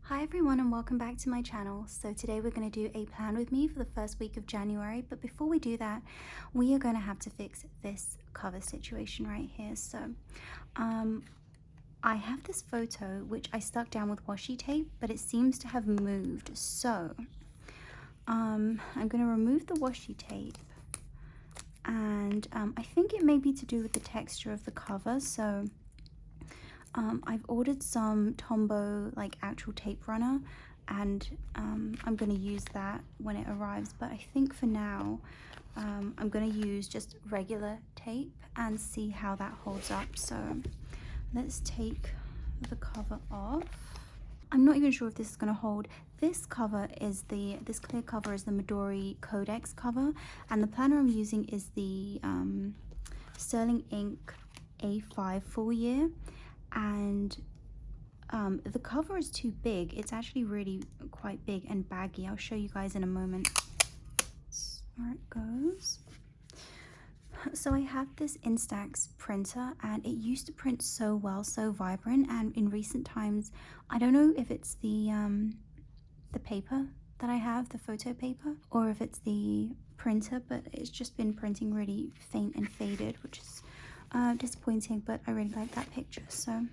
Hi everyone and welcome back to my channel. So today we're going to do a plan with me for the first week of January, but before we do that we are going to have to fix this cover situation right here. So I have this photo which I stuck down with washi tape, but it seems to have moved. So I'm going to remove the washi tape, and I think it may be to do with the texture of the cover. So I've ordered some Tombow like actual tape runner, and I'm going to use that when it arrives, but I think for now I'm going to use just regular tape and see how that holds up. So let's take the cover off. I'm not even sure if this is going to hold. This cover is this clear cover is the Midori Codex cover, and the planner I'm using is the Sterling Ink A5 full year. And the cover is too big. It's actually really quite big and baggy. I'll show you guys in a moment. There it goes. So I have this Instax printer, and it used to print so well, so vibrant, and in recent times, I don't know if it's the paper that I have, the photo paper, or if it's the printer, but it's just been printing really faint and faded, which is disappointing, but I really like that picture. So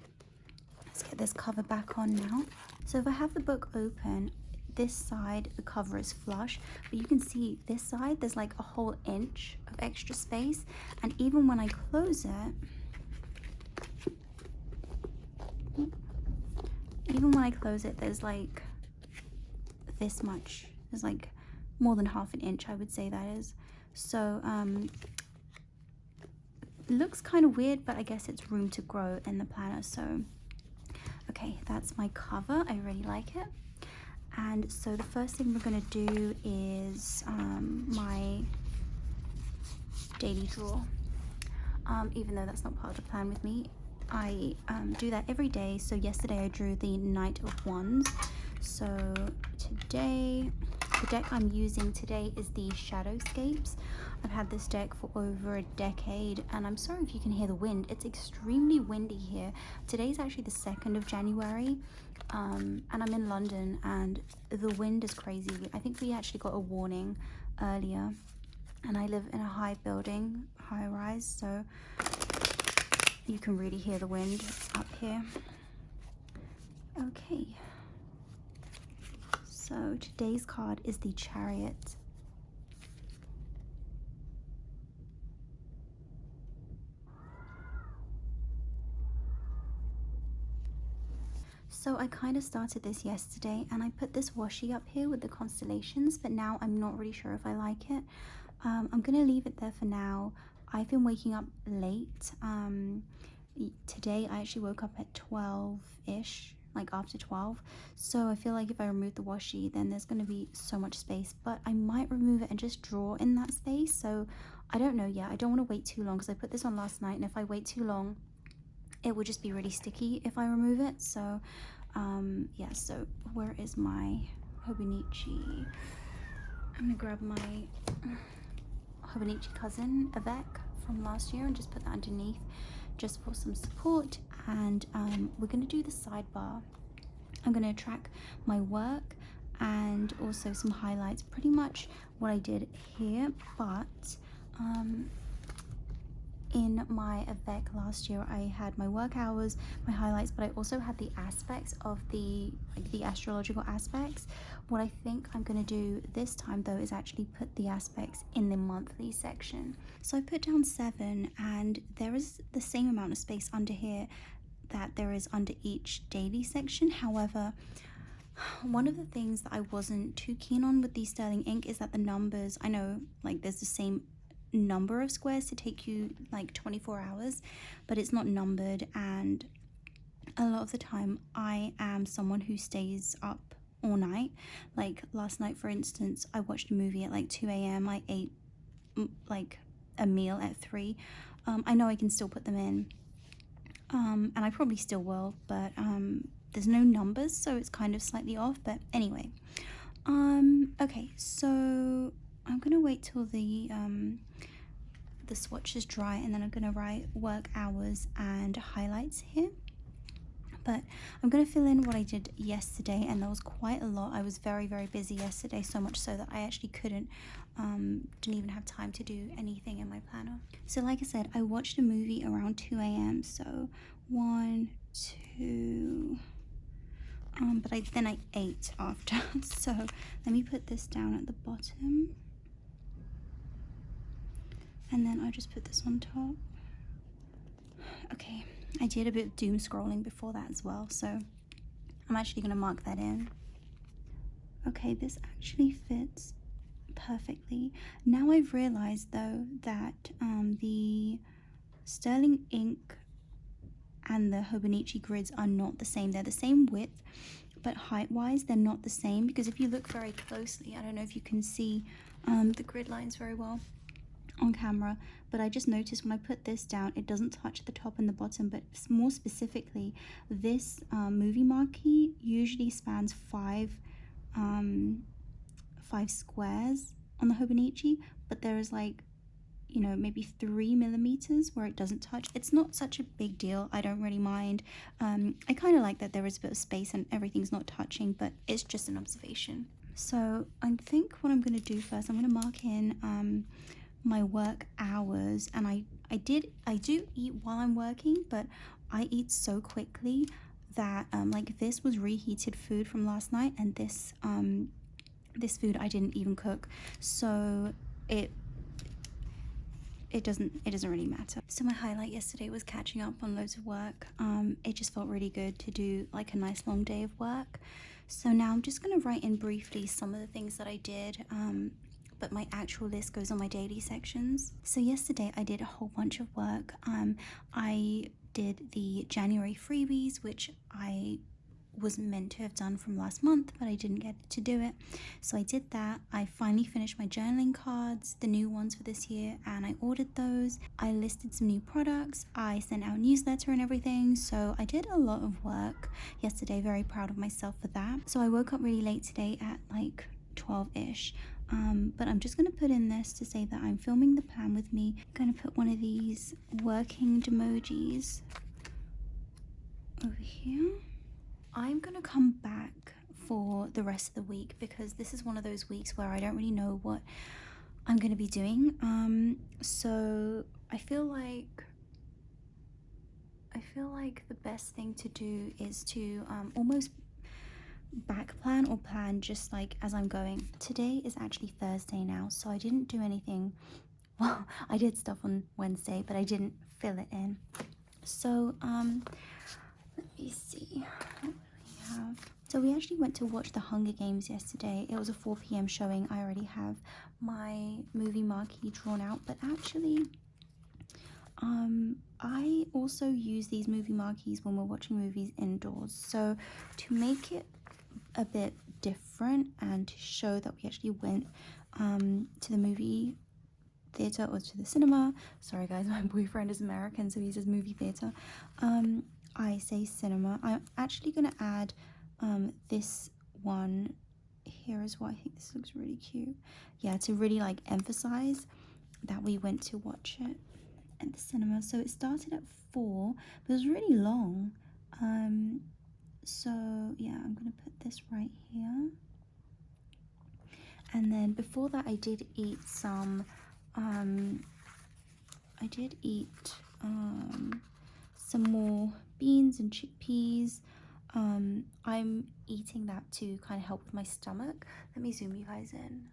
let's get this cover back on now. So if I have the book open, this side the cover is flush, but you can see this side there's like a whole inch of extra space, and even when I close it, there's like this much. There's like more than half an inch, I would say that is. So it looks kind of weird, but I guess it's room to grow in the planner. So okay, that's my cover. I really like it. And so the first thing we're going to do is my daily draw. Even though that's not part of the plan with me, I do that every day. So yesterday I drew the Knight of Wands. So today, the deck I'm using today is the Shadowscapes. I've had this deck for over a decade, and I'm sorry if you can hear the wind. It's extremely windy here. Today's actually the 2nd of January, and I'm in London, and the wind is crazy. I think we actually got a warning earlier, and I live in a high building, high rise, so you can really hear the wind up here. Okay. So today's card is the Chariot. So I kind of started this yesterday, and I put this washi up here with the constellations, but now I'm not really sure if I like it. I'm gonna leave it there for now. I've been waking up late. Today I actually woke up at 12-ish, like after 12, so I feel like if I remove the washi then there's going to be so much space, but I might remove it and just draw in that space. So I don't know yet. I don't want to wait too long because I put this on last night, and if I wait too long it would just be really sticky if I remove it. So yeah, so where is my Hobonichi? I'm gonna grab my Hobonichi cousin Avec from last year and just put that underneath just for some support. And we're going to do the sidebar. I'm going to track my work and also some highlights, pretty much what I did here, but in my Avec last year I had my work hours, my highlights, but I also had the aspects of the astrological aspects. What I think I'm going to do this time though is actually put the aspects in the monthly section. So I put down 7, and there is the same amount of space under here that there is under each daily section. However, one of the things that I wasn't too keen on with the Sterling ink is that the numbers, I know like there's the same number of squares to take you like 24 hours, but it's not numbered, and a lot of the time I am someone who stays up all night. Like last night for instance, I watched a movie at like 2 a.m. I ate like a meal at 3. I know I can still put them in, and I probably still will, but there's no numbers, so it's kind of slightly off. But anyway, okay, so I'm gonna wait till the swatch is dry, and then I'm gonna write work hours and highlights here. But I'm going to fill in what I did yesterday, and there was quite a lot. I was very, very busy yesterday, so much so that I actually didn't even have time to do anything in my planner. So like I said, I watched a movie around 2 a.m. So 1, 2, but then I ate after. So let me put this down at the bottom, and then I'll just put this on top. Okay, I did a bit of doom scrolling before that as well, so I'm actually going to mark that in. Okay, this actually fits perfectly. Now I've realized though that the sterling ink and the Hobonichi grids are not the same. They're the same width, but height wise they're not the same, because if you look very closely, I don't know if you can see the grid lines very well on camera, but I just noticed when I put this down it doesn't touch the top and the bottom, but more specifically this movie marquee usually spans five squares on the Hobonichi, but there is like, you know, maybe 3 millimeters where it doesn't touch. It's not such a big deal. I don't really mind. I kind of like that there is a bit of space and everything's not touching, but it's just an observation. So I think what I'm going to do first, I'm going to mark in my work hours, and I do eat while I'm working, but I eat so quickly that like this was reheated food from last night, and this food I didn't even cook, so it doesn't really matter. So my highlight yesterday was catching up on loads of work. It just felt really good to do like a nice long day of work. So now I'm just going to write in briefly some of the things that I did, but my actual list goes on my daily sections. So yesterday I did a whole bunch of work. I did the January freebies, which I was meant to have done from last month, but I didn't get to do it. So I did that. I finally finished my journaling cards, the new ones for this year, and I ordered those. I listed some new products. I sent out newsletter and everything. So I did a lot of work yesterday. Very proud of myself for that. So I woke up really late today at like 12-ish. But I'm just going to put in this to say that I'm filming the plan with me. I'm going to put one of these working Demojis over here. I'm going to come back for the rest of the week because this is one of those weeks where I don't really know what I'm going to be doing. So I feel like the best thing to do is to almost back plan or plan just like as I'm going. Today is actually Thursday now, so I didn't do anything. Well, I did stuff on Wednesday, but I didn't fill it in. So let me see what we have. So we actually went to watch the Hunger Games yesterday. It was a 4 p.m. showing. I already have my movie marquee drawn out, but actually I also use these movie marquees when we're watching movies indoors. So to make it a bit different and to show that we actually went to the movie theater or to the cinema. Sorry guys, my boyfriend is American, so he says movie theater. I say cinema. I'm actually gonna add this one here as well. I think this looks really cute. Yeah, to really like emphasize that we went to watch it at the cinema. So it started at 4, but it was really long. So yeah, I'm gonna put this right here. And then before that I did eat some some more beans and chickpeas. I'm eating that to kind of help with my stomach. Let me zoom you guys in.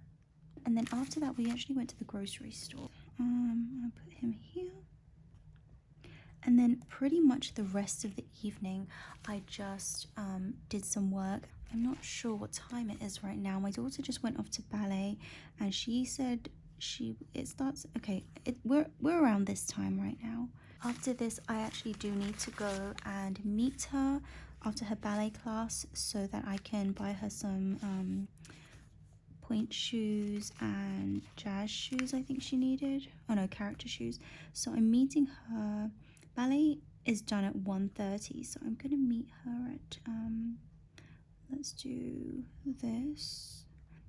And then after that we actually went to the grocery store. I'll put him here. And then pretty much the rest of the evening I just did some work. I'm not sure what time it is right now. My daughter just went off to ballet and she said we're around this time right now. After this I actually do need to go and meet her after her ballet class so that I can buy her some point shoes and jazz shoes I think she needed. Oh no, character shoes. So I'm meeting her. Ballet is done at 1:30, so I'm gonna meet her at let's do this.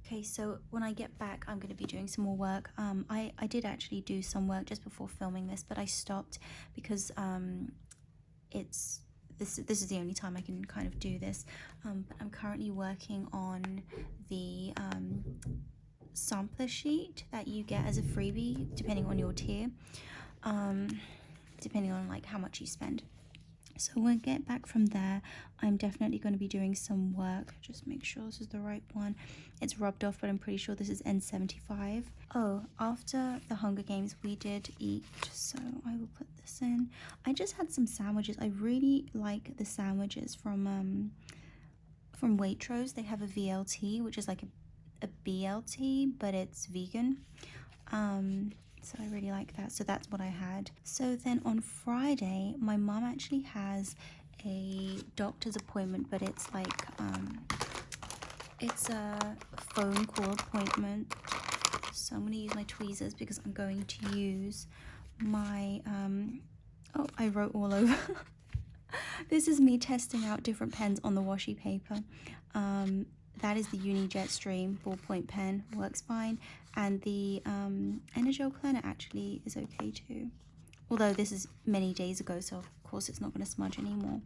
Okay, so when I get back I'm gonna be doing some more work. I did actually do some work just before filming this, but I stopped because it's this is the only time I can kind of do this. But I'm currently working on the sampler sheet that you get as a freebie, depending on your tier, depending on like how much you spend. So when I get back from there, I'm definitely going to be doing some work. Just make sure this is the right one. It's rubbed off, but I'm pretty sure this is N75. Oh, after the Hunger Games, we did eat, so I will put this in. I just had some sandwiches. I really like the sandwiches from Waitrose. They have a VLT, which is like a BLT, but it's vegan. So I really like that. So that's what I had. So then on Friday, my mom actually has a doctor's appointment, but it's like it's a phone call appointment. So I'm going to use my tweezers because I'm going to use my oh, I wrote all over. This is me testing out different pens on the washi paper. That is the Uni Jetstream ballpoint pen, works fine, and the Energel Cleaner actually is okay too. Although this is many days ago, so of course it's not going to smudge anymore.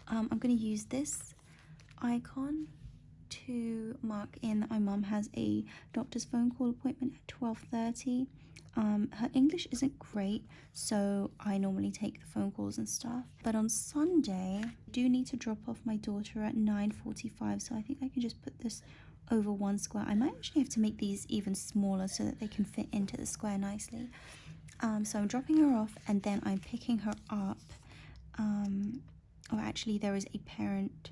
I'm going to use this icon to mark in that my mum has a doctor's phone call appointment at 12:30. Her English isn't great, so I normally take the phone calls and stuff. But on Sunday, I do need to drop off my daughter at 9:45, so I think I can just put this over one square. I might actually have to make these even smaller so that they can fit into the square nicely. So I'm dropping her off, and then I'm picking her up. Or actually, there is a parent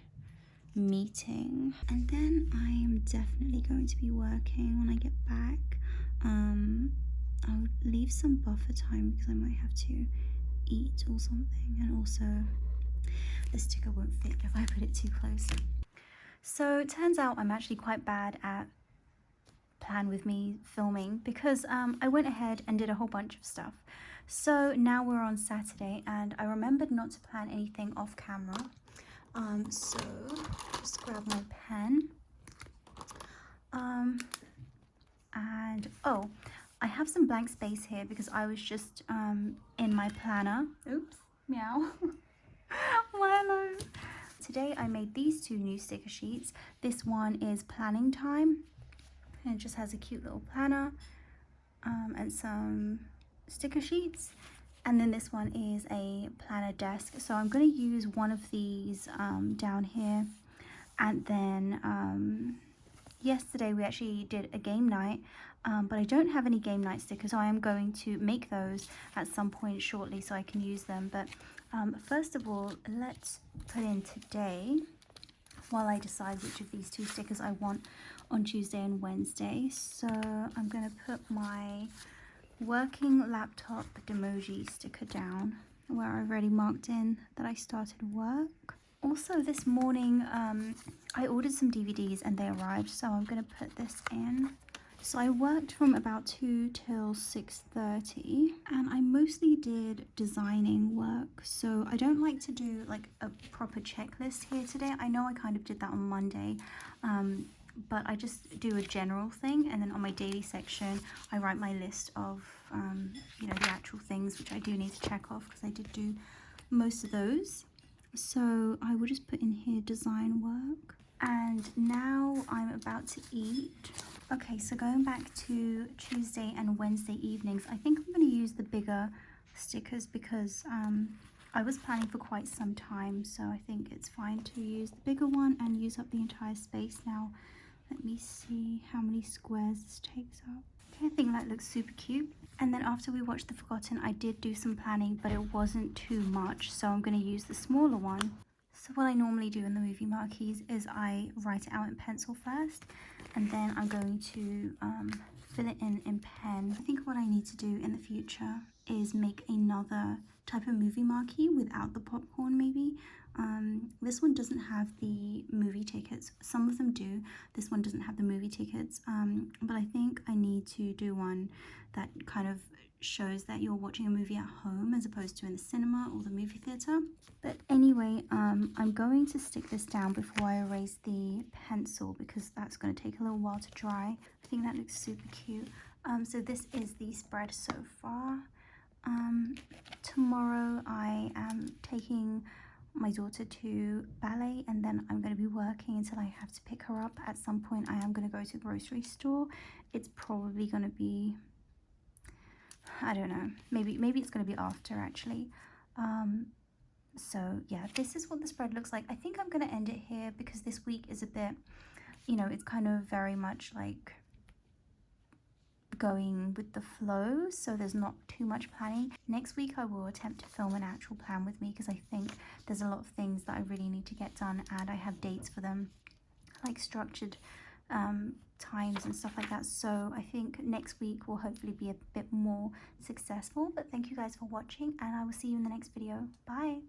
meeting, and then I am definitely going to be working when I get back. I'll leave some buffer time because I might have to eat or something, and also the sticker won't fit if I put it too close. So it turns out I'm actually quite bad at plan with me filming because I went ahead and did a whole bunch of stuff. So now we're on Saturday and I remembered not to plan anything off camera. So just grab my pen. And oh, I have some blank space here because I was just in my planner. Oops, meow. Milo. Today I made these two new sticker sheets. This one is planning time, and it just has a cute little planner and some sticker sheets. And then this one is a planner desk. So I'm going to use one of these down here. And then yesterday we actually did a game night, but I don't have any game night stickers, so I am going to make those at some point shortly so I can use them. But first of all, let's put in today while I decide which of these two stickers I want on Tuesday and Wednesday. So I'm going to put my working laptop Demoji sticker down where I've already marked in that I started work. Also this morning I ordered some DVDs and they arrived, so I'm going to put this in. So I worked from about 2 till 6:30 and I mostly did designing work, so I don't like to do like a proper checklist here today. I know I kind of did that on Monday, but I just do a general thing, and then on my daily section I write my list of you know, the actual things which I do need to check off because I did do most of those. So I will just put in here design work. And now I'm about to eat. Okay, so going back to Tuesday and Wednesday evenings, I think I'm going to use the bigger stickers because I was planning for quite some time, so I think it's fine to use the bigger one and use up the entire space. Now let me see how many squares this takes up. Okay, I think that looks super cute. And then after we watched The Forgotten, I did do some planning, but it wasn't too much, so I'm going to use the smaller one. So what I normally do in the movie marquees is I write it out in pencil first, and then I'm going to fill it in pen. I think what I need to do in the future is make another type of movie marquee without the popcorn maybe. This one doesn't have the movie tickets. Some of them do. This one doesn't have the movie tickets, but I think I need to do one that kind of shows that you're watching a movie at home as opposed to in the cinema or the movie theater. But anyway, I'm going to stick this down before I erase the pencil because that's going to take a little while to dry. I think that looks super cute. So this is the spread so far. Tomorrow I am taking my daughter to ballet, and then I'm going to be working until I have to pick her up. At some point I am going to go to the grocery store. It's probably going to be, I don't know, maybe it's going to be after actually. So yeah, this is what the spread looks like. I think I'm going to end it here because this week is a bit, you know, it's kind of very much like going with the flow, so there's not too much planning. Next week I will attempt to film an actual plan with me because I think there's a lot of things that I really need to get done, and I have dates for them, like structured times and stuff like that. So I think next week will hopefully be a bit more successful. But thank you guys for watching, and I will see you in the next video. Bye.